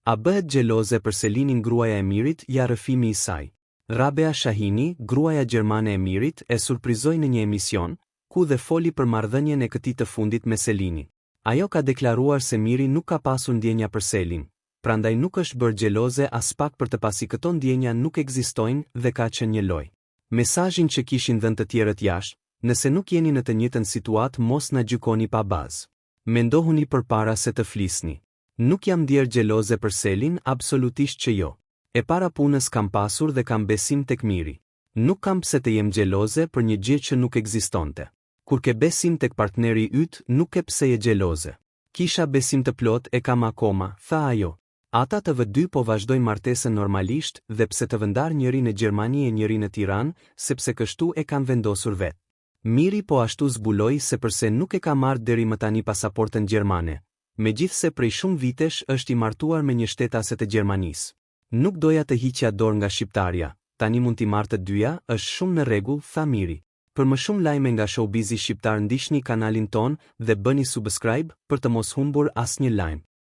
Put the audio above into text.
A bëhet xheloze për Selinin gruaja e Emirit, ja rrëfimi i saj. Rabea Shahini, gruaja gjermane e Emirit, e surprizoi në një emision, ku dhe foli për marrëdhënien e këtij të fundit me Selinin. Ajo ka deklaruar se Emiri nuk ka pasur ndjenja për Selin, prandaj nuk është bërë xheloze as pak për të pasi këto ndjenja nuk ekzistojnë dhe ka qenë një lojë. Mesazhin që kishin dhënë të tjerët jashtë, nëse nuk jeni në të njëjtën situatë mos na gjykoni pa bazë. Mendohuni përpara se të flisni. Nuk jam ndjer xheloze për Selin, absolutisht që jo. E para punës kam pasur dhe kam besim tek Miri. Nuk kam pse të jem xheloze për një gjë që nuk ekzistonte. Kur ke besim tek partneri yt, nuk ke pse je xheloze. Kisha besim të plot e kam akoma, tha ajo. Ata të vë dy po vazhdojnë martesën normalisht dhe pse të vendar njëri në Gjermani e njëri në Tiranë, sepse kështu e kanë vendosur vetë. Miri po ashtu zbuloi se përse nuk e ka marrë deri më tani pasaportën gjermane, megjithse prej shumë vitesh është i martuar me një shtetase të Gjermanisë. Nuk doja të hiqja dorë nga shqiptarja, tani mund t'i marrë të dyja, është shumë në rregull, tha Miri. Për më shumë lajme nga showbizi shqiptar ndiqni kanalin ton dhe bëni subscribe për të mos humbur asnjë lajm.